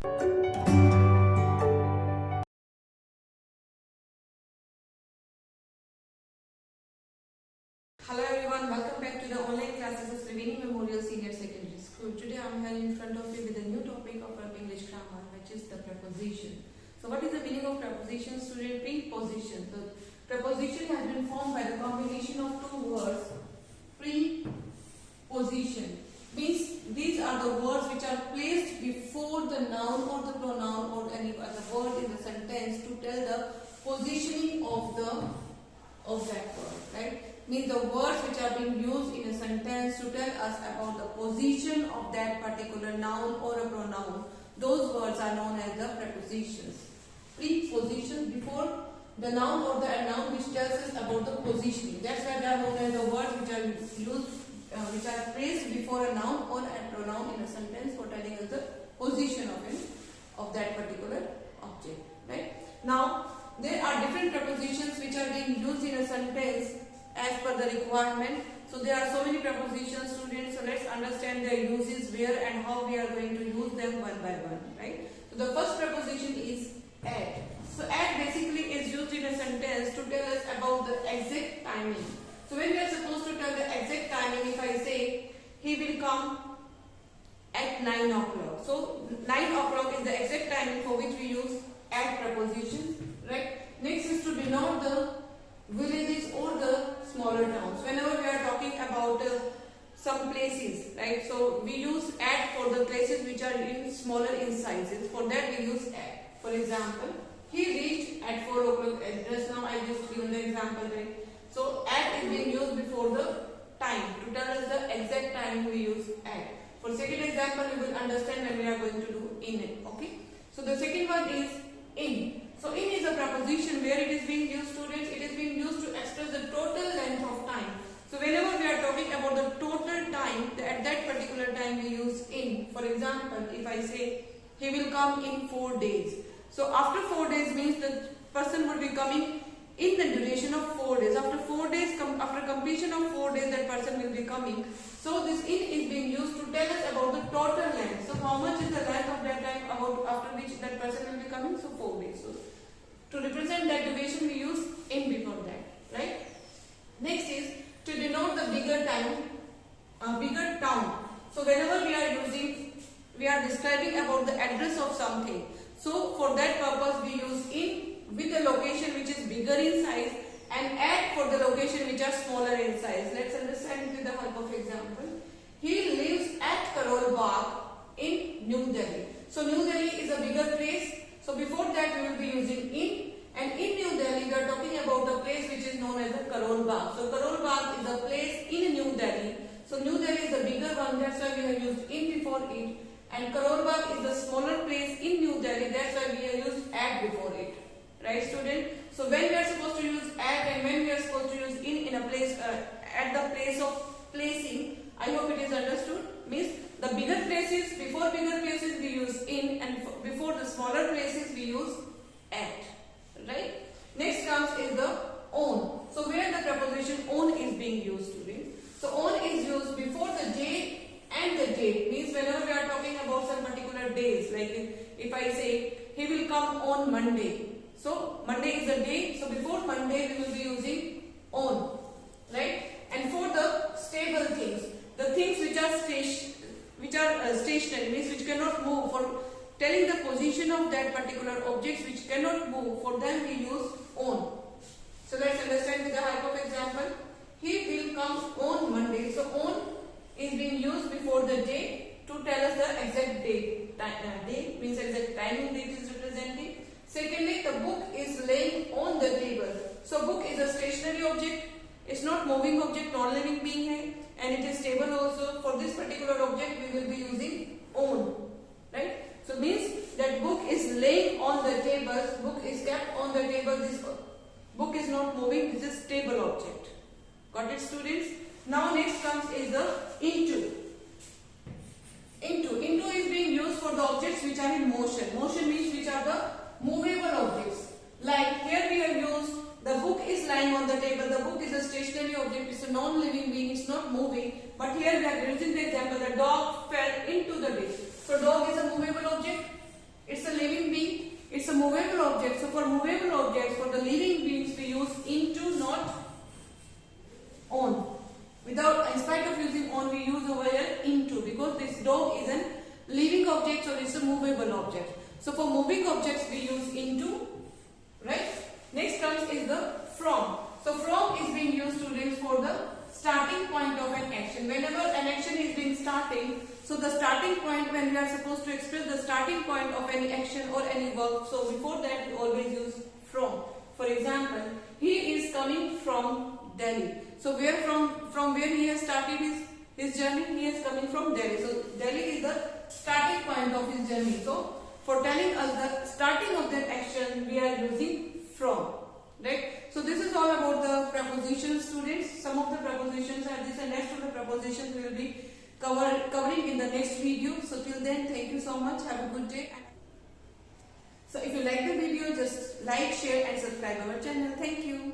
Hello everyone, welcome back to the online classes of Triveni Memorial Senior Secondary School. Today I am here in front of you with a new topic of our English grammar, which is the preposition. So what is the meaning of preposition? Student, preposition. The preposition has been formed by the combination of two words. Preposition means these are the words which are placed before the noun or the pronoun or any other word in the sentence to tell the positioning of that word, right? Means the words which are being used in a sentence to tell us about the position of that particular noun or a pronoun. Those words are known as the prepositions. Prepositions before the noun or the noun which tells us about the positioning. That's why they are known as the words which are used, which are placed before a noun or a pronoun in a sentence for telling us the position of that particular object. Right? Now, there are different prepositions which are being used in a sentence as per the requirement. So there are so many prepositions, students. So let's understand their uses, where and how we are going to use them one by one, right? So the first preposition is at. So at basically is used in a sentence to tell us about the exact timing. So when we are supposed to tell the exact timing, if I say he will come at 9 o'clock. So 9 o'clock is the exact timing for which we use at preposition, right? Next is to denote the villages or the smaller towns. Whenever we are talking about some places, right? So we use at for the places which are in smaller in sizes. For that we use at. For example, he reached at 4 o'clock. Just now I just given the example, right? So at is being used before the time to tell us the exact time we use at. For second example, we will understand when we are going to do in it. Okay. So the second one is in. So in is a preposition where it is being used, students. It is being used to express the total length of time. So whenever we are talking about the total time, at that particular time we use in. For example, if I say he will come in 4 days. So after 4 days means the person would be coming in the duration of 4 days. After 4 days, after completion of 4 days, that person will be coming. So this in is being used to tell us about the total length. So how much is the length of that time about after which that person will be coming? So 4 days. So to represent that duration, we use in before that, right? Next is to denote the bigger town. So whenever we are describing about the address of something. So for that purpose, we use in with the location which is bigger in size and at for the location which are smaller in size. Let's understand it with the help of example. He lives at Karol Bagh in New Delhi. So New Delhi is a bigger place. So before that we will be using in, and in New Delhi we are talking about the place which is known as the Karol Bagh. So Karol Bagh is a place in New Delhi. So New Delhi is the bigger one, that's why we have used in before it. And Karol Bagh is the smaller place in New Delhi, that's why we have used at before it. Right, student? So when we are supposed to use at and when we are supposed to use in a place, at the place of placing, I hope it is understood. Means the bigger places, before bigger places we use in, and before the smaller places we use at. Right? Next comes is the on. So where the preposition on is being used, students. So on is used before the day and the date. Means whenever we are talking about some particular days, like if I say he will come on Monday. So Monday is a day. So before Monday we will be using on. Right? And for the stable things, the things which are stationary, means which cannot move, for telling the position of that particular objects which cannot move, for them we use on. So let's understand with the help of example. He will come on Monday. So on is being used before the day to tell us the exact date. Day means exact timing date is represented. Secondly, the book is laying on the table. So book is a stationary object. It's not moving object, non-living being hai, and it is stable also. For this particular object we will be using on. Right? So means that book is laying on the table. Book is kept on the table. This book is not moving. This is stable object. Got it, students? Now next comes is the into. Into is being used for the objects which are in motion. Motion means which are the movable objects. Like here we have used the book is lying on the table. The book is a stationary object. It's a non-living being. It's not moving. But here we are using the example. The dog fell into the ditch. So dog is a movable object. for movable objects, for the living beings, we use into, not on. Without, in spite of using on, we use over here into, because this dog is a living object, so it's a movable object. So for moving objects, we use into, right? Next comes is the from. So from is being used, students, for the starting point of an action. Whenever an action is being starting, so the starting point, when we are supposed to express the starting point of any action or any verb, so before that we always use from. For example, he is coming from Delhi. So where from where he has started his journey? He is coming from Delhi. So Delhi is the starting point of his journey. So for telling us the starting of that action, we are using from. Right? So this is all about the prepositions, students. Some of the prepositions are this, and rest of the prepositions we will be covering in the next video. So till then, thank you so much. Have a good day. So if you like the video, just like, share and subscribe our channel. Thank you.